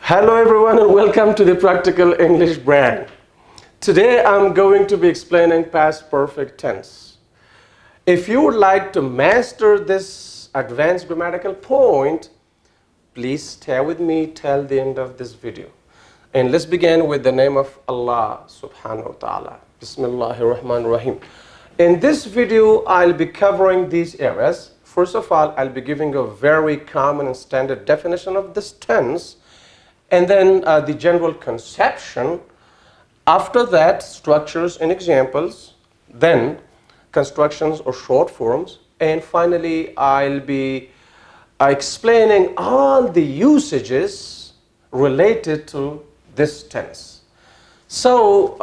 Hello everyone and welcome to the Practical English brand. Today I'm going to be explaining past perfect tense. If you would like to master this advanced grammatical point, please stay with me till the end of this video. And let's begin with the name of Allah subhanahu wa ta'ala. Bismillahir Rahmanir Rahim. In this video, I'll be covering these areas. First of all, I'll be giving a very common and standard definition of this tense, and then the general conception. After that, structures and examples, then constructions or short forms, and finally I'll be explaining all the usages related to this tense. So,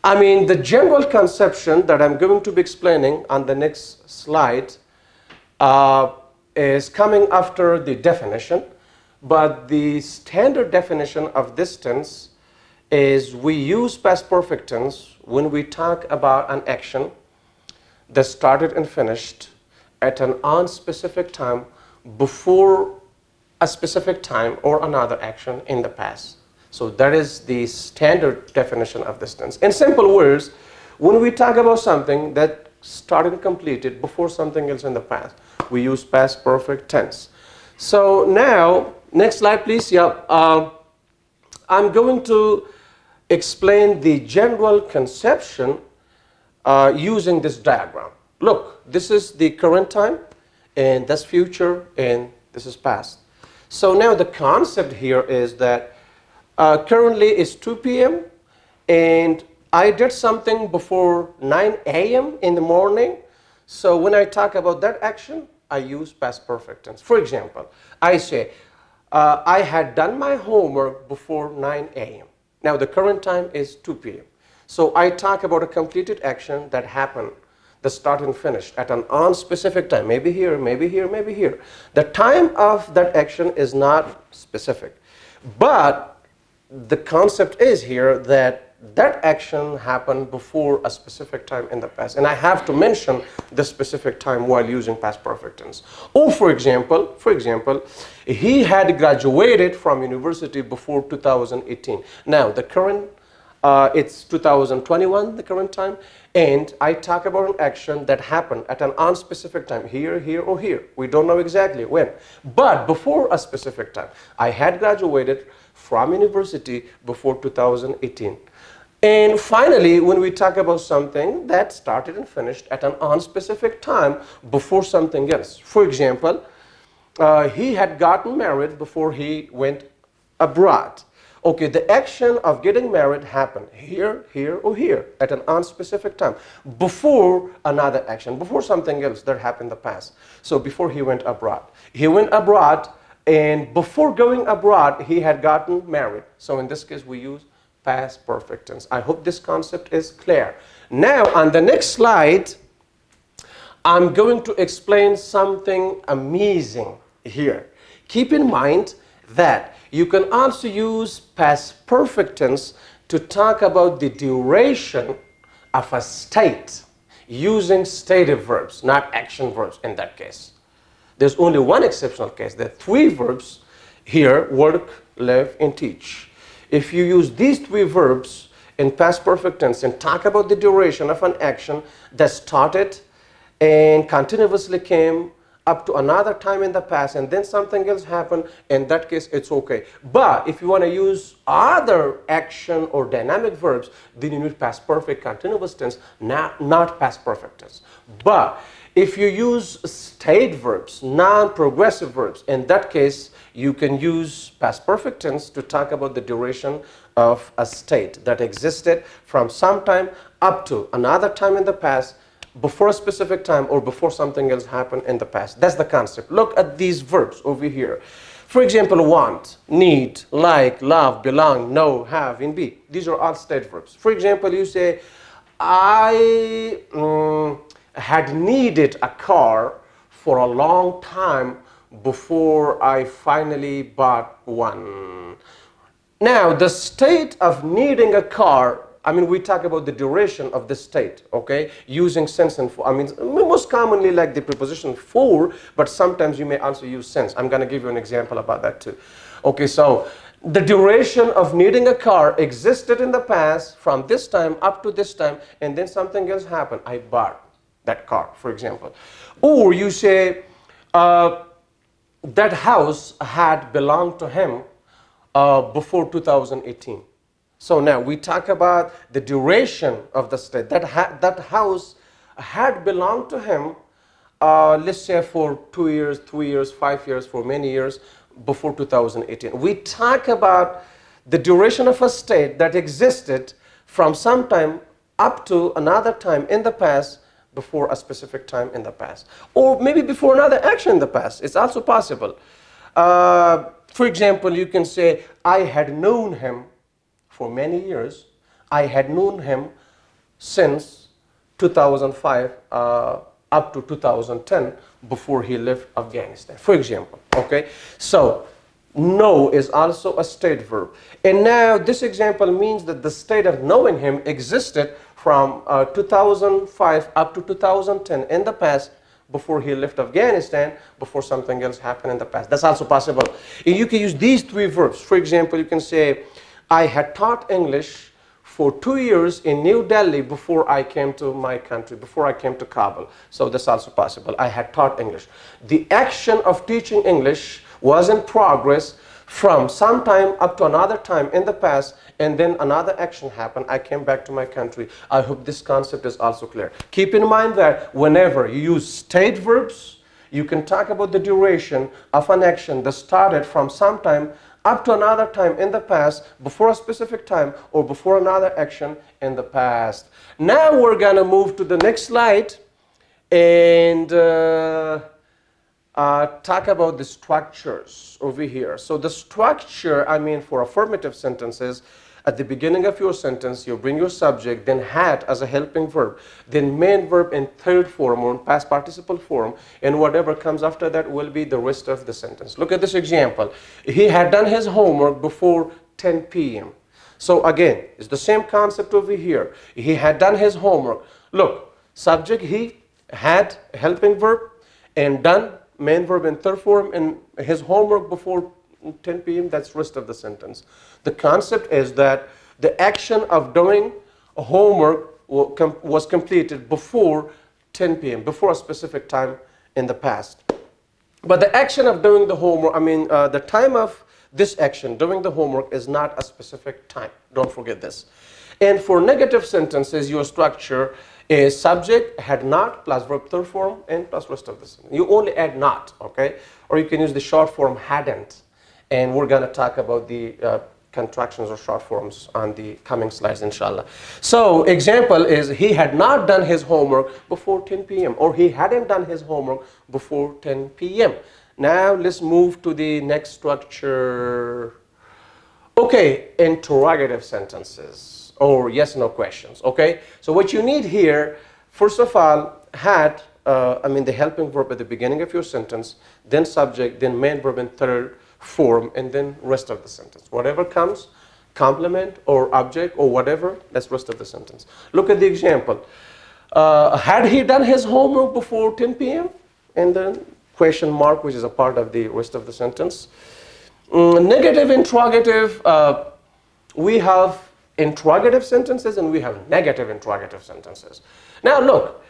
the general conception that I'm going to be explaining on the next slide is coming after the definition. But the standard definition of this tense is we use past perfect tense when we talk about an action that started and finished at an unspecific time before a specific time or another action in the past. So that is the standard definition of this tense. In simple words, when we talk about something that started and completed before something else in the past, we use past perfect tense. So now, next slide, please. I'm going to explain the general conception using this diagram. Look, this is the current time, and that's future, and this is past. So now the concept here is that currently it's 2 p.m. and I did something before 9 a.m. in the morning. So when I talk about that action, I use past perfect tense. For example, I say, I had done my homework before 9 a.m. Now the current time is 2 p.m. So I talk about a completed action that happened, that started and finished at an unspecific time, maybe here, maybe here, maybe here. The time of that action is not specific. But the concept is here that that action happened before a specific time in the past. And I have to mention the specific time while using past perfect tense. Or for example, he had graduated from university before 2018. Now the current, it's 2021, the current time. And I talk about an action that happened at an unspecific time, here, here, or here. We don't know exactly when. But before a specific time, I had graduated from university before 2018. And finally, when we talk about something that started and finished at an unspecific time before something else. For example, he had gotten married before he went abroad. Okay, the action of getting married happened here, here, or here at an unspecific time before another action, before something else that happened in the past. So before he went abroad. He went abroad, and before going abroad, he had gotten married. So in this case, we use past perfect tense. I hope this concept is clear. Now, on the next slide, I'm going to explain something amazing here. Keep in mind that you can also use past perfect tense to talk about the duration of a state using stative verbs, not action verbs in that case. There's only one exceptional case. There are 3 verbs here: work, live, and teach. If you use these 3 verbs in past perfect tense and talk about the duration of an action that started and continuously came up to another time in the past and then something else happened, in that case it's okay. But if you want to use other action or dynamic verbs, then you need past perfect continuous tense, not past perfect tense. But if you use state verbs, non-progressive verbs, in that case you can use past perfect tense to talk about the duration of a state that existed from some time up to another time in the past, before a specific time or before something else happened in the past. That's the concept. Look at these verbs over here. For example, want, need, like, love, belong, know, have, and be. These are all state verbs. For example, you say, I had needed a car for a long time before I finally bought one. Now, the state of needing a car I mean, we talk about the duration of the state, okay, using since and for. I mean, most commonly like the preposition for, but sometimes you may also use since. I'm going to give you an example about that too. Okay, so the duration of needing a car existed in the past from this time up to this time, and then something else happened. I bought that car, for example. Or you say, that house had belonged to him before 2018. So now we talk about the duration of the state. That house had belonged to him, let's say for 2 years, 3 years, 5 years, for many years before 2018. We talk about the duration of a state that existed from some time up to another time in the past before a specific time in the past. Or maybe before another action in the past. It's also possible. For example, you can say, I had known him for many years. I had known him since 2005 up to 2010 before he left Afghanistan, for example. Okay, so know is also a state verb. And now this example means that the state of knowing him existed from 2005 up to 2010 in the past, before he left Afghanistan, before something else happened in the past. That's also possible. And you can use these three verbs. For example, you can say, I had taught English for 2 years in New Delhi before I came to my country, before I came to Kabul. So that's also possible. I had taught English. The action of teaching English was in progress from some time up to another time in the past, and then another action happened. I came back to my country. I hope this concept is also clear. Keep in mind that whenever you use state verbs, you can talk about the duration of an action that started from some time up to another time in the past, before a specific time, or before another action in the past. Now we're going to move to the next slide and talk about the structures over here. So the structure, I mean, for affirmative sentences, at the beginning of your sentence, you bring your subject, then had as a helping verb, then main verb in third form or in past participle form, and whatever comes after that will be the rest of the sentence. Look at this example. He had done his homework before 10 p.m. So again, it's the same concept over here. He had done his homework. Look, subject he, had helping verb, and done main verb in third form, and his homework before 10 p.m. That's rest of the sentence. The concept is that the action of doing a homework was completed before 10 p.m., before a specific time in the past. But the action of doing the homework, I mean, the time of this action, doing the homework, is not a specific time. Don't forget this. And for negative sentences, your structure is subject, had not, plus verb third form, and plus rest of the sentence. You only add not, okay? Or you can use the short form hadn't. And we're going to talk about the contractions or short forms on the coming slides, inshallah. So example is, he had not done his homework before 10 p.m. or he hadn't done his homework before 10 p.m. Now let's move to the next structure. Okay, interrogative sentences or yes no questions. Okay, so what you need here, first of all, had I mean the helping verb at the beginning of your sentence, then subject, then main verb in third form, and then rest of the sentence. Whatever comes, complement or object or whatever, that's rest of the sentence. Look at the example. Had he done his homework before 10 p.m.? And then question mark, which is a part of the rest of the sentence. Negative interrogative, we have interrogative sentences and we have negative interrogative sentences. Now look,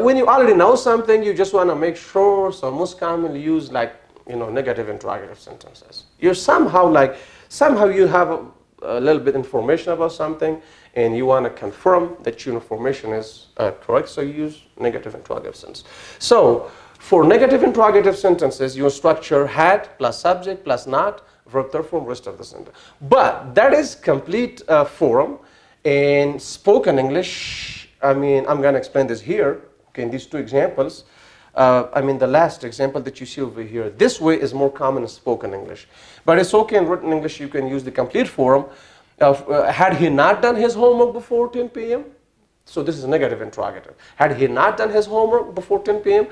when you already know something, you just want to make sure, so most commonly use like, you know, negative interrogative sentences. You're somehow you have a little bit information about something and you want to confirm that your information is correct, so you use negative interrogative sentence. So for negative interrogative sentences, your structure had plus subject plus not, verb third form, rest of the sentence. But that is complete form. In spoken English, I mean, I'm going to explain this here, okay, in these two examples. I mean, the last example that you see over here, this way is more common in spoken English. But it's okay in written English, you can use the complete form. Had he not done his homework before 10 p.m.? So this is negative interrogative. Had he not done his homework before 10 p.m.?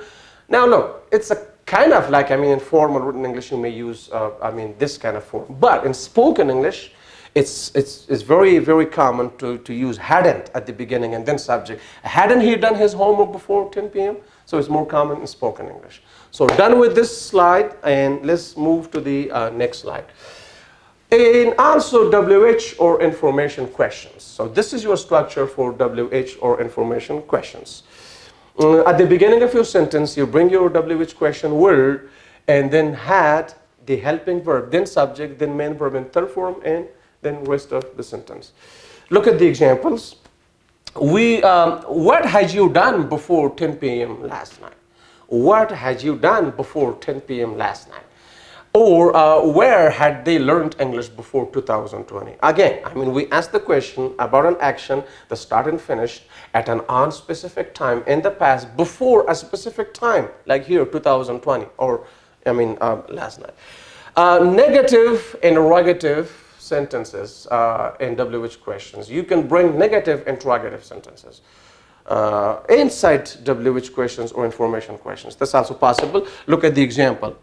Now look, it's a kind of like, I mean, in formal written English, you may use, I mean, this kind of form. But in spoken English, It's very, very common to use hadn't at the beginning and then subject. Hadn't he done his homework before 10 p.m.? So it's more common in spoken English. So done with this slide, and let's move to the next slide. And also WH or information questions. So this is your structure for WH or information questions. At the beginning of your sentence, you bring your WH question word and then had the helping verb, then subject, then main verb in third form, and then rest of the sentence. Look at the examples. What had you done before 10 p.m. last night? What had you done before 10 p.m. last night? Or where had they learned English before 2020? Again, I mean, we asked the question about an action that started and finished at an unspecific time in the past before a specific time, like here, 2020, or last night. Negative interrogative sentences in WH questions. You can bring negative interrogative sentences inside WH questions or information questions. That's also possible. Look at the example.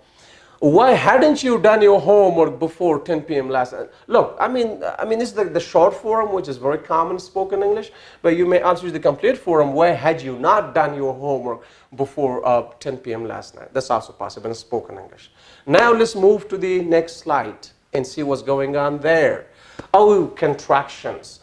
Why hadn't you done your homework before 10 p.m. last night? Look, I mean, this is the short form, which is very common in spoken English, but you may also use the complete form. Why had you not done your homework before 10 p.m. last night? That's also possible in spoken English. Now let's move to the next slide and see what's going on there. Oh, contractions.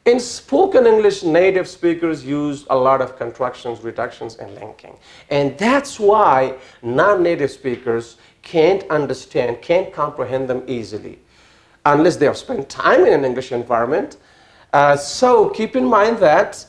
In spoken English, native speakers use a lot of contractions, reductions, and linking. And that's why non-native speakers can't understand, can't comprehend them easily, unless they have spent time in an English environment. So keep in mind that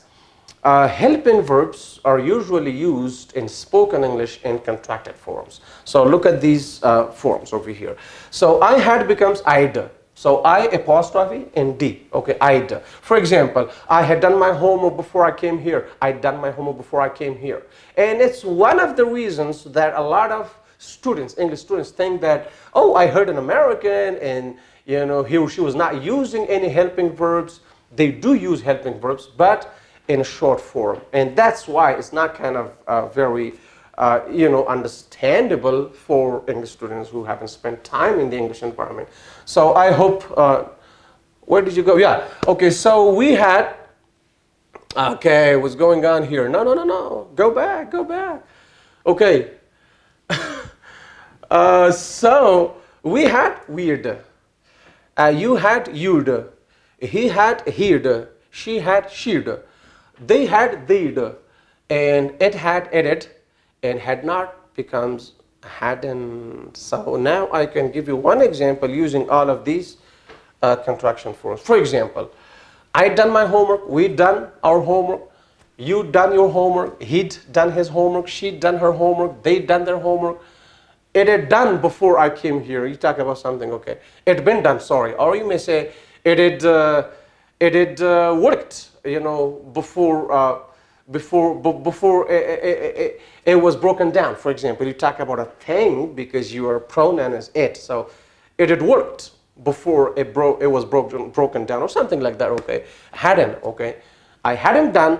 helping verbs are usually used in spoken English in contracted forms. So look at these forms over here. So I had becomes I'd. So I apostrophe and D. Okay, I'd. For example, I had done my homework before I came here. I'd done my homework before I came here. And it's one of the reasons that a lot of students, English students, think that, oh, I heard an American and he or she was not using any helping verbs. They do use helping verbs, but in a short form. And that's why it's not kind of very understandable for English students who haven't spent time in the English environment. So I hope, where did you go? Yeah, okay, so we had, okay, what's going on here? No, go back. Okay, so we had weird, you had you'd, he had he'd, she had she'd, they had they'd, and it had it, and had not becomes hadn't. So now I can give you one example using all of these contraction forms. For example, I done my homework, we done our homework, you done your homework, he'd done his homework, she'd done her homework, they done their homework. It had done before I came here. You talk about something, okay. It had been done, sorry. Or you may say it had worked, before it was broken down. For example, you talk about a thing because your pronoun is it. So it had worked before it was broken down or something like that, okay. Hadn't, okay. I hadn't done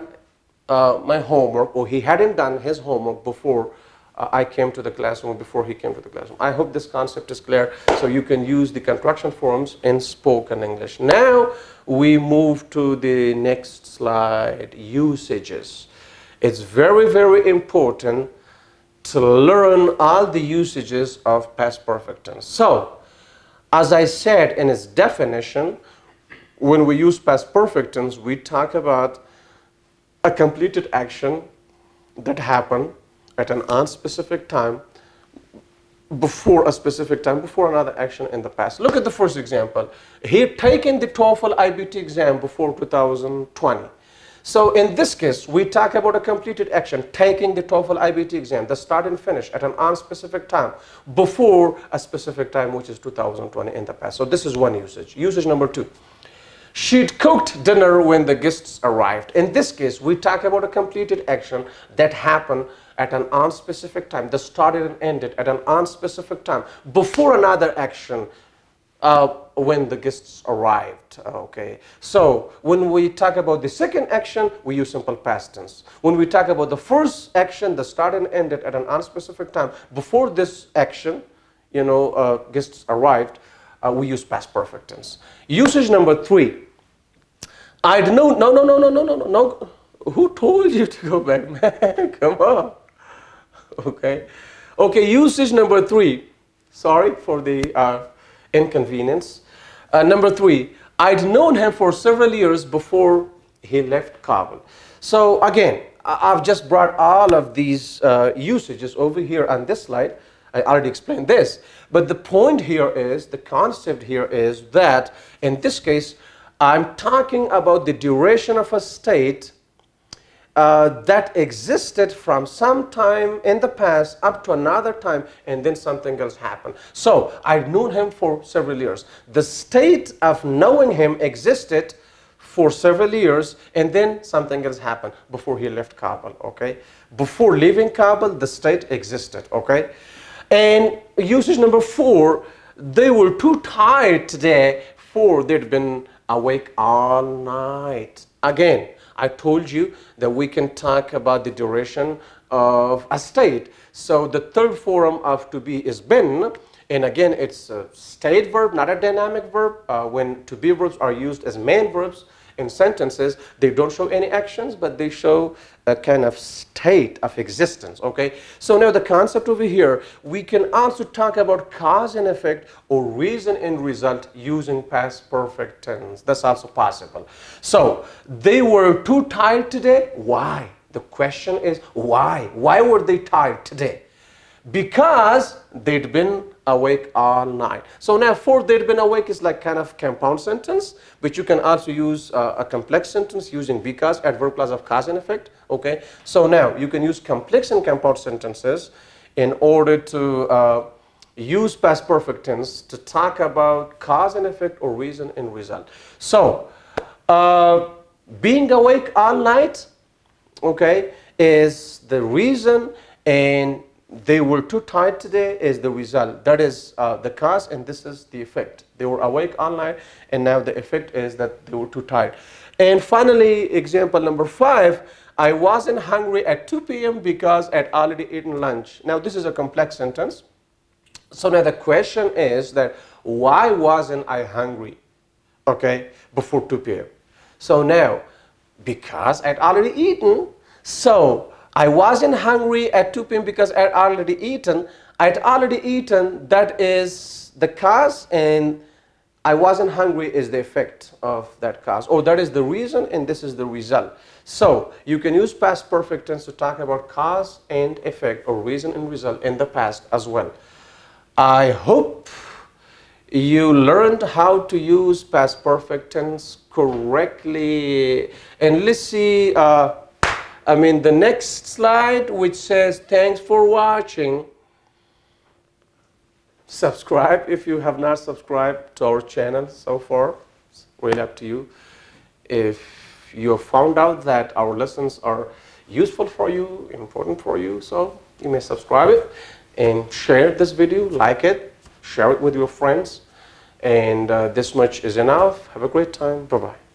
my homework, or he hadn't done his homework before I came to the classroom, or before he came to the classroom. I hope this concept is clear, so you can use the contraction forms in spoken English. Now we move to the next slide, usages. It's very, very important to learn all the usages of past perfect tense. So, as I said in its definition, when we use past perfect tense, we talk about a completed action that happened at an unspecific time, before a specific time, before another action in the past. Look at the first example. He had taken the TOEFL IBT exam before 2020. So in this case, we talk about a completed action, taking the TOEFL IBT exam, the start and finish at an unspecific time, before a specific time, which is 2020 in the past. So this is one usage. Usage number two. She'd cooked dinner when the guests arrived. In this case, we talk about a completed action that happened at an unspecific time, that started and ended at an unspecific time, before another action when the guests arrived. Okay. So when we talk about the second action, we use simple past tense. When we talk about the first action that started and ended at an unspecific time, before this action, guests arrived, we use past perfect tense. Usage number 3. I don't know. No. Who told you to go back, man? Come on. Okay. Okay, usage number 3. Sorry for the inconvenience. Number 3. I'd known him for several years before he left Kabul. So again, I've just brought all of these usages over here on this slide. I already explained this. But the point here is, the concept here is that in this case, I'm talking about the duration of a state that existed from some time in the past up to another time, and then something else happened. So I've known him for several years. The state of knowing him existed for several years, and then something else happened before he left Kabul. Okay, before leaving Kabul, the state existed. Okay, and usage number 4. They were too tired today, for they'd been awake all night. Again, I told you that we can talk about the duration of a state. So the third form of to be is been, and again, it's a state verb, not a dynamic verb. When to be verbs are used as main verbs in sentences, they don't show any actions, but they show a kind of state of existence. Okay, so now the concept over here, we can also talk about cause and effect or reason and result using past perfect tense. That's also possible. So they were too tired today. Why? The question is why? Why were they tired today? Because they'd been awake all night. So now for they'd been awake is like kind of compound sentence, but you can also use a complex sentence using because, adverb clause of cause and effect. Okay, so now you can use complex and compound sentences in order to use past perfect tense to talk about cause and effect or reason and result. So being awake all night, okay, is the reason, and they were too tired today is the result. That is the cause, and this is the effect. They were awake all night, and now the effect is that they were too tired. And finally, example number 5, I wasn't hungry at 2 p.m. because I'd already eaten lunch. Now, this is a complex sentence. So now the question is that why wasn't I hungry, okay, before 2 p.m.? So now, because I'd already eaten, so I wasn't hungry at 2 p.m. because I'd already eaten. I'd already eaten, that is the cause, and I wasn't hungry is the effect of that cause. Or that is the reason, and this is the result. So you can use past perfect tense to talk about cause and effect or reason and result in the past as well. I hope you learned how to use past perfect tense correctly. And let's see, the next slide, which says thanks for watching. Subscribe if you have not subscribed to our channel so far. It's really up to you. If you have found out that our lessons are useful for you, important for you, so you may subscribe it and share this video, like it, share it with your friends. And this much is enough. Have a great time. Bye-bye.